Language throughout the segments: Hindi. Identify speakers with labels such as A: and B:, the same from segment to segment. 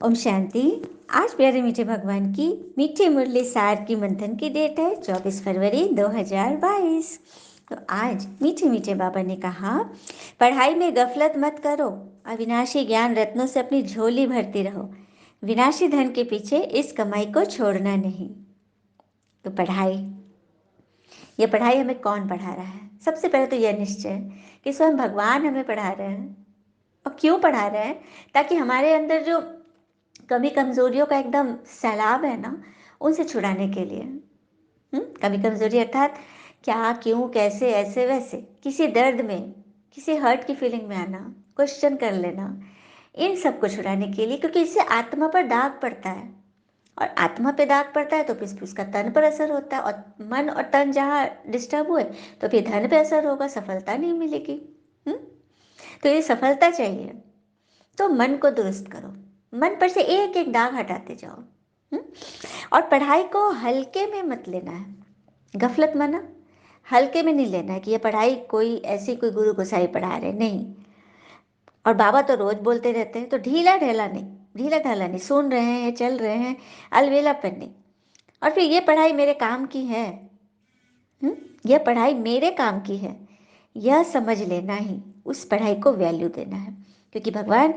A: ओम शांति। आज प्यारे मीठे भगवान की मीठी मुरली सार की मंथन की डेट है 24 फरवरी 2022। तो आज मीठे मीठे बाबा ने कहा, पढ़ाई में गफलत मत करो, अविनाशी ज्ञान रत्नों से अपनी झोली भरती रहो, विनाशी धन के पीछे इस कमाई को छोड़ना नहीं। तो पढ़ाई हमें कौन पढ़ा रहा है? सबसे पहले तो यह निश्चय कि स्वयं भगवान हमें पढ़ा रहे हैं। और क्यों पढ़ा रहे हैं? ताकि हमारे अंदर जो कमी कमजोरियों का एकदम सैलाब है ना, उनसे छुड़ाने के लिए। कमी कमजोरी अर्थात क्या, क्यों, कैसे, ऐसे वैसे, किसी दर्द में, किसी हर्ट की फीलिंग में आना, क्वेश्चन कर लेना, इन सब को छुड़ाने के लिए, क्योंकि इससे आत्मा पर दाग पड़ता है। और आत्मा पे दाग पड़ता है तो फिर उसका तन पर असर होता है, और मन और तन जहाँ डिस्टर्ब हुए तो फिर धन पे असर होगा, सफलता नहीं मिलेगी। हम्म तो ये सफलता चाहिए तो मन को दुरुस्त करो, मन पर से एक एक दाग हटाते जाओ। हम्म? और पढ़ाई को हल्के में मत लेना है, गफलत माना हल्के में नहीं लेना है कि ये पढ़ाई कोई ऐसी कोई गुरु गोसाई पढ़ा रहे, नहीं। और बाबा तो रोज बोलते रहते हैं, तो ढीला ढाला नहीं, ढीला ढाला नहीं, सुन रहे हैं, चल रहे हैं, अलवेलापन नहीं। और फिर ये पढ़ाई मेरे काम की है, यह पढ़ाई मेरे काम की है, यह समझ लेना ही उस पढ़ाई को वैल्यू देना है। क्योंकि भगवान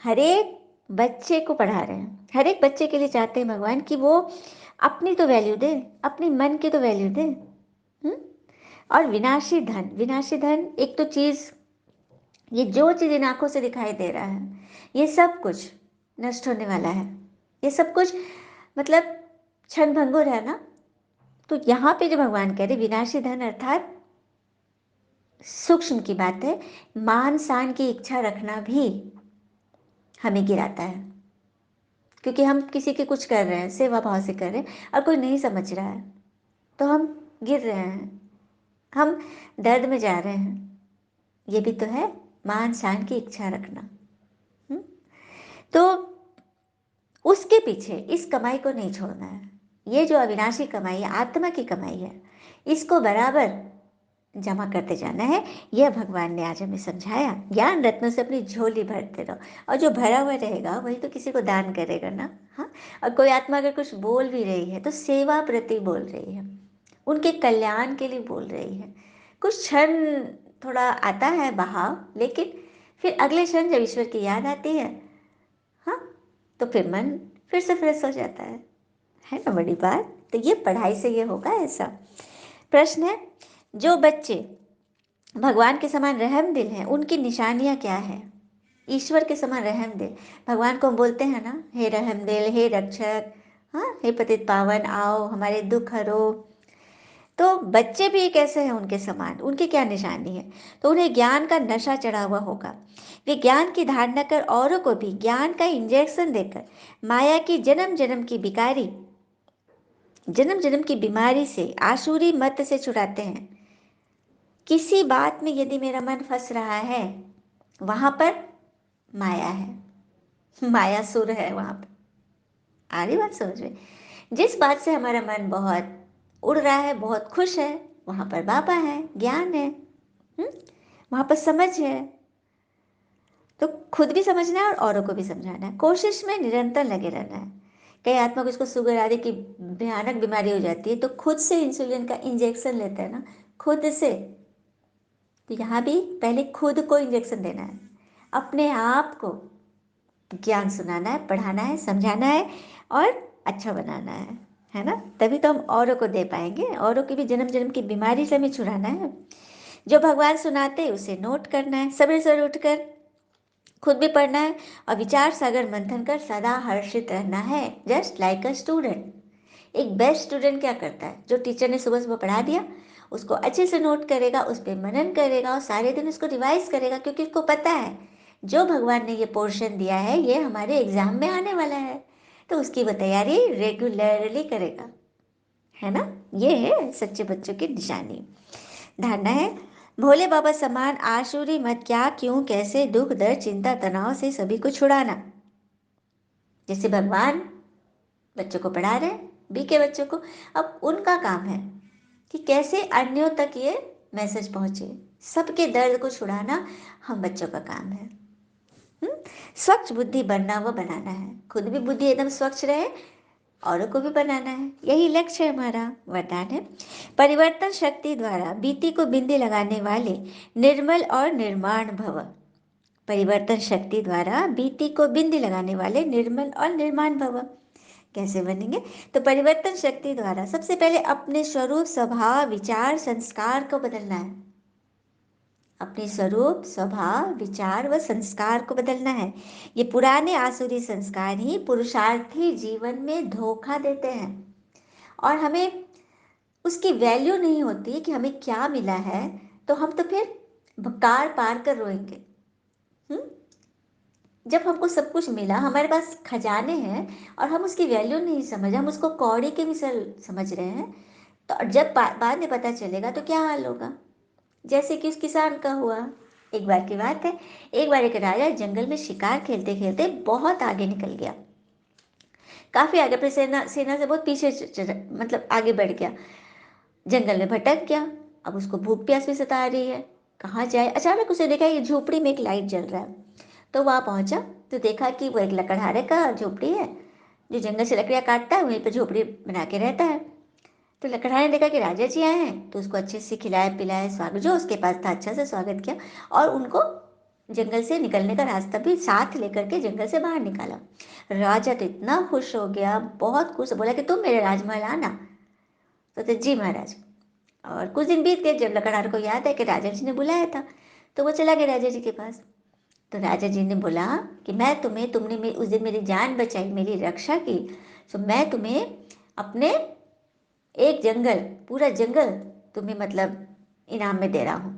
A: हर एक बच्चे को पढ़ा रहे हैं, हर एक बच्चे के लिए चाहते हैं भगवान कि वो अपनी तो वैल्यू दे, अपनी मन की तो वैल्यू दे। हम्म? और विनाशी धन एक तो चीज, ये जो चीज इन आंखों से दिखाई दे रहा है, ये सब कुछ नष्ट होने वाला है। ये सब कुछ मतलब क्षण भंगुर है ना। तो यहाँ पे जो भगवान कह रहे विनाशी धन अर्थात सूक्ष्म की बात है, मान शान की इच्छा रखना भी हमें गिराता है। क्योंकि हम किसी के कुछ कर रहे हैं, सेवा भाव से कर रहे हैं, और कोई नहीं समझ रहा है तो हम गिर रहे हैं, हम दर्द में जा रहे हैं। ये भी तो है मान शान की इच्छा रखना। हम्म? तो उसके पीछे इस कमाई को नहीं छोड़ना है। ये जो अविनाशी कमाई है, आत्मा की कमाई है, इसको बराबर जमा करते जाना है। यह भगवान ने आज हमें समझाया। ज्ञान रत्नों से अपनी झोली भरते रहो, और जो भरा हुआ रहेगा वही तो किसी को दान करेगा ना। हाँ। और कोई आत्मा अगर कुछ बोल भी रही है तो सेवा प्रति बोल रही है, उनके कल्याण के लिए बोल रही है। कुछ क्षण थोड़ा आता है बहाव, लेकिन फिर अगले क्षण जब ईश्वर की याद आती है, हाँ, तो फिर मन फिर से फ्रेश हो जाता है ना। बड़ी बात तो ये पढ़ाई से ये होगा ऐसा। प्रश्न है, जो बच्चे भगवान के समान रहम दिल हैं उनकी निशानियां क्या है? ईश्वर के समान रहम दिल, भगवान को हम बोलते हैं ना, हे रहम दिल, हे रक्षक, हाँ, हे पतित पावन, आओ हमारे दुख हरो। तो बच्चे भी कैसे हैं उनके समान? उनकी क्या निशानी है? तो उन्हें ज्ञान का नशा चढ़ा हुआ होगा। वे ज्ञान की धारणा कर औरों को भी ज्ञान का इंजेक्शन देकर माया की जन्म जन्म की बिकारी, जन्म जन्म की बीमारी से, आसुरी मत से छुड़ाते हैं। किसी बात में यदि मेरा मन फंस रहा है, वहां पर माया है, माया सुर है वहां पर। आ रही बात समझ में? जिस बात से हमारा मन बहुत उड़ रहा है, बहुत खुश है, वहां पर बाबा है, ज्ञान है। वहां पर समझ है। तो खुद भी समझना है और औरों को भी समझाना है, कोशिश में निरंतर लगे रहना है। कई आत्मा को इसको शुगर आदि की भयानक बीमारी हो जाती है तो खुद से इंसुलिन का इंजेक्शन लेते हैं ना, खुद से। तो यहाँ भी पहले खुद को इंजेक्शन देना है, अपने आप को ज्ञान सुनाना है, पढ़ाना है, समझाना है, और अच्छा बनाना है ना। तभी तो हम औरों को दे पाएंगे। औरों की भी जन्म जन्म की बीमारी से हमें छुड़ाना है। जो भगवान सुनाते हैं उसे नोट करना है, सवेरे सवेरे उठकर खुद भी पढ़ना है, और विचार सागर मंथन कर सदा हर्षित रहना है, जस्ट लाइक अ स्टूडेंट। एक बेस्ट स्टूडेंट क्या करता है? जो टीचर ने सुबह सुबह पढ़ा दिया उसको अच्छे से नोट करेगा, उस पर मनन करेगा, और सारे दिन उसको रिवाइज करेगा, क्योंकि उसको पता है जो भगवान ने ये पोर्शन दिया है ये हमारे एग्जाम में आने वाला है। तो उसकी वो तैयारी रेगुलरली करेगा, है ना। ये है सच्चे बच्चों की निशानी। धारणा है, भोले बाबा समान आशुरी मत, क्या, क्यों, कैसे, दुख दर्द चिंता तनाव से सभी को छुड़ाना। जैसे भगवान बच्चों को पढ़ा रहे हैं, बी के बच्चों को, अब उनका काम है कि कैसे अन्यों तक ये मैसेज पहुंचे। सबके दर्द को छुड़ाना हम बच्चों का काम है। हुँ? स्वच्छ बुद्धि बनना व बनाना है, खुद भी बुद्धि एकदम स्वच्छ रहे, औरों को भी बनाना है, यही लक्ष्य है हमारा। वरदान है, परिवर्तन शक्ति द्वारा बीती को बिंदी लगाने वाले निर्मल और निर्माण भव। परिवर्तन शक्ति द्वारा बीती को बिंदी लगाने वाले निर्मल और निर्माण भव। कैसे बनेंगे? तो परिवर्तन शक्ति द्वारा सबसे पहले अपने स्वरूप, स्वभाव, विचार, संस्कार को बदलना है। अपने स्वरूप, स्वभाव, विचार व संस्कार को बदलना है। ये पुराने आसुरी संस्कार ही पुरुषार्थी जीवन में धोखा देते हैं और हमें उसकी वैल्यू नहीं होती कि हमें क्या मिला है, तो हम तो फिर कार पार कर रोएंगे। हम्म? जब हमको सब कुछ मिला, हमारे पास खजाने हैं और हम उसकी वैल्यू नहीं समझ, हम उसको कौड़ी के मिसल समझ रहे हैं, तो जब बाद में पता चलेगा तो क्या हाल होगा? जैसे कि उस किसान का हुआ। एक बार की बात है, एक बार एक राजा जंगल में शिकार खेलते खेलते बहुत आगे निकल गया, काफी आगे, अपनी सेना सेना से बहुत पीछे मतलब आगे बढ़ गया, जंगल में भटक गया। अब उसको भूख प्यास भी सता रही है, कहाँ जाए? अचानक उसे देखा ये झोपड़ी में एक लाइट जल रहा है, तो वहां पहुंचा तो देखा कि वो एक लकड़हारे का झोपड़ी है, जो जंगल से लकड़ियां काटता है, वहीं पर झोपड़ी बना के रहता है। तो लकड़हारे ने देखा कि राजा जी आए हैं, तो उसको अच्छे से खिलाया पिलाया, स्वागत जो उसके पास था अच्छा से स्वागत किया, और उनको जंगल से निकलने का रास्ता भी साथ लेकर के जंगल से बाहर निकाला। राजा तो इतना खुश हो गया, बहुत खुश, बोला कि तुम मेरे राजमहल आना। तो जी महाराज। और कुछ दिन बीत गए, जब लकड़हारे को याद है कि राजा जी ने बुलाया था, तो वो चला गया राजा जी के पास। तो राजा जी ने बोला कि मैं तुम्हें, तुमने उस दिन मेरी जान बचाई, मेरी रक्षा की, तो मैं तुम्हें अपने एक जंगल, पूरा जंगल तुम्हें मतलब इनाम में दे रहा हूँ।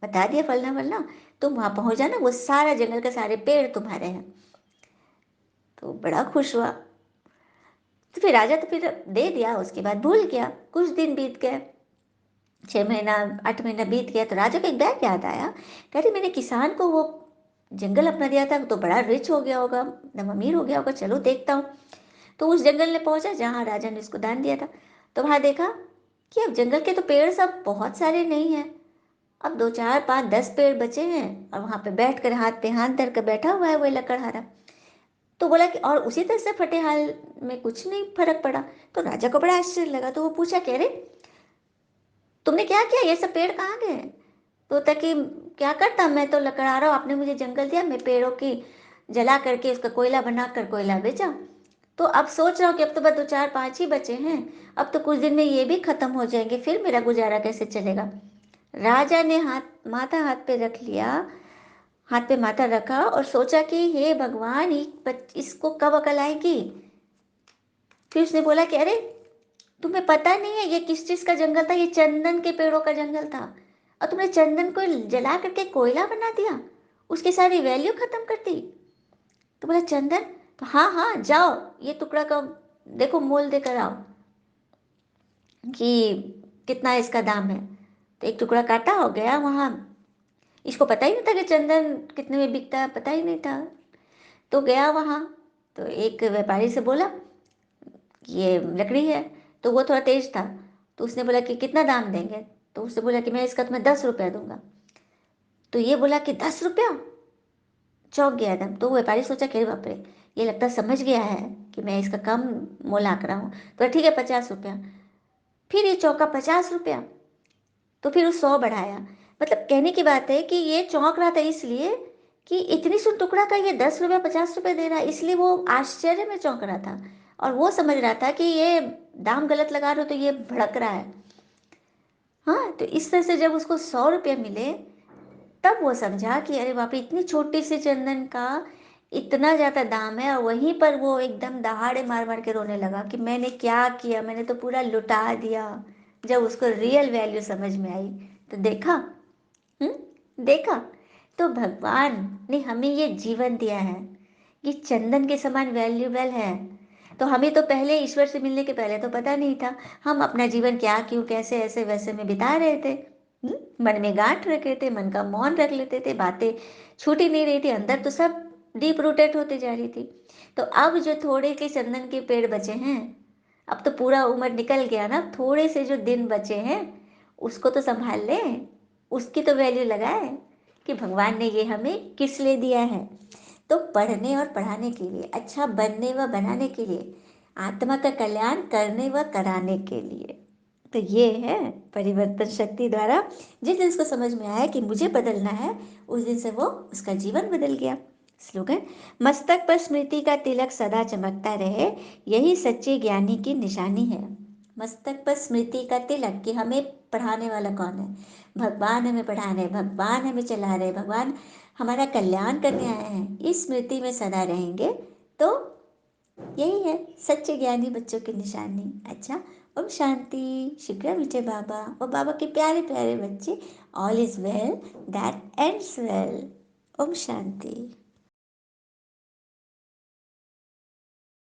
A: बता दिया फलना वलना, तुम वहां पहुंच जाना, वो सारा जंगल के सारे पेड़ तुम्हारे हैं। तो बड़ा खुश हुआ। तो फिर राजा तो फिर दे दिया, उसके बाद भूल गया। कुछ दिन बीत गए, 6 महीना, 8 महीना बीत गया, तो राजा को एक बैग याद आया। कह रही, मैंने किसान को वो जंगल अपना दिया था, तो बड़ा रिच हो गया होगा, एकदम अमीर हो गया होगा, चलो देखता हूँ। तो उस जंगल में पहुंचा जहाँ राजा ने उसको दान दिया था। तो वहां देखा कि अब जंगल के तो पेड़ सब बहुत सारे नहीं हैं, अब 2 4 5 10 पेड़ बचे हैं, और वहां पे बैठ कर हाथ पे हाथ धर कर बैठा हुआ है वो लकड़हारा। तो बोला कि और उसी तरह से फटे हाल में कुछ नहीं फर्क पड़ा। तो राजा को बड़ा आश्चर्य लगा, तो वो पूछा, कह रहे, तुमने क्या किया, ये सब पेड़ कहाँ गए? तो ताकि क्या करता, मैं तो लकड़हारा हूँ, आपने मुझे जंगल दिया, मैं पेड़ों की जला करके उसका कोयला बना कर कोयला बेचा। तो अब सोच रहा हूँ कि अब तो बस 2 4 5 ही बचे हैं, अब तो कुछ दिन में ये भी खत्म हो जाएंगे, फिर मेरा गुजारा कैसे चलेगा? राजा ने हाथ, माथा हाथ पे रख लिया, हाथ पे माथा रखा और सोचा कि हे भगवान, इसको कब अकल आएगी? फिर उसने बोला कि अरे, तुम्हें पता नहीं है ये किस चीज का जंगल था? ये चंदन के पेड़ों का जंगल था, और तुमने चंदन को जला करके कोयला बना दिया, उसकी सारी वैल्यू खत्म कर दी। तो बोला, चंदन? तो हाँ हाँ, जाओ ये टुकड़ा का देखो, मोल देकर आओ कि कितना इसका दाम है। तो एक टुकड़ा काटा हो गया वहाँ, इसको पता ही नहीं था कि चंदन कितने में बिकता है, पता ही नहीं था। तो गया वहाँ, तो एक व्यापारी से बोला कि ये लकड़ी है। तो वो थोड़ा तेज था, तो उसने बोला कि कितना दाम देंगे? तो उसने बोला कि मैं इसका तुम्हें 10 रुपया दूंगा। तो ये बोला कि 10 रुपया? चौंक गया एकदम। तो व्यापारी सोचा कि अरे बाप रे, ये लगता समझ गया है कि मैं इसका कम मोल आंक रहा हूँ, तो ठीक है 50 रुपया। फिर ये चौंका, 50 रुपया। तो फिर वो 100 बढ़ाया। मतलब कहने की बात है कि ये चौंक रहा था इसलिए कि इतनी सुन टुकड़ा का ये 10 रुपया 50 रुपये दे रहा है, इसलिए वो आश्चर्य में चौंक रहा था। और वो समझ रहा था कि ये दाम गलत लगा रहे हो, तो ये भड़क रहा है। हाँ, तो इस तरह से जब उसको 100 रुपये मिले, तब वो समझा कि अरे बाप रे, इतनी छोटी सी चंदन का इतना ज्यादा दाम है। और वहीं पर वो एकदम दहाड़े मार मार के रोने लगा कि मैंने क्या किया, मैंने तो पूरा लुटा दिया। जब उसको रियल वैल्यू समझ में आई, तो देखा, देखा, तो भगवान ने हमें ये जीवन दिया है, ये चंदन के समान वैल्यूबल है। तो हमें तो पहले ईश्वर से मिलने के पहले तो पता नहीं था, हम अपना जीवन क्या क्यों कैसे ऐसे वैसे में बिता रहे थे। मन में गांठ रखे थे, मन का मौन रख लेते थे, बातें छूट ही नहीं रही थी, अंदर तो सब डीप रूटेड होते जा रही थी। तो अब जो थोड़े के चंदन के पेड़ बचे हैं, अब तो पूरा उम्र निकल गया ना, थोड़े से जो दिन बचे हैं उसको तो संभाल लें, उसकी तो वैल्यू लगाए कि भगवान ने ये हमें किस लिए दिया है। तो पढ़ने और पढ़ाने के लिए, अच्छा बनने व बनाने के लिए, आत्मा का कल्याण करने व कराने के लिए। तो ये है परिवर्तन शक्ति द्वारा। जिस दिन उसको समझ में आया कि मुझे बदलना है, उस दिन से वो उसका जीवन बदल गया। स्लोगन: मस्तक पर स्मृति का तिलक सदा चमकता रहे, यही सच्चे ज्ञानी की निशानी है। मस्तक पर स्मृति का तिलक, कि हमें पढ़ाने वाला कौन है? भगवान हमें पढ़ा रहे, भगवान हमें चला रहे, भगवान हमारा कल्याण करने आए हैं, इस स्मृति में सदा रहेंगे तो यही है सच्चे ज्ञानी बच्चों की निशानी। अच्छा, ओम शांति। शुक्र मीठे बाबा और बाबा के प्यारे प्यारे बच्चे। All is well that ends well. ओम शांति।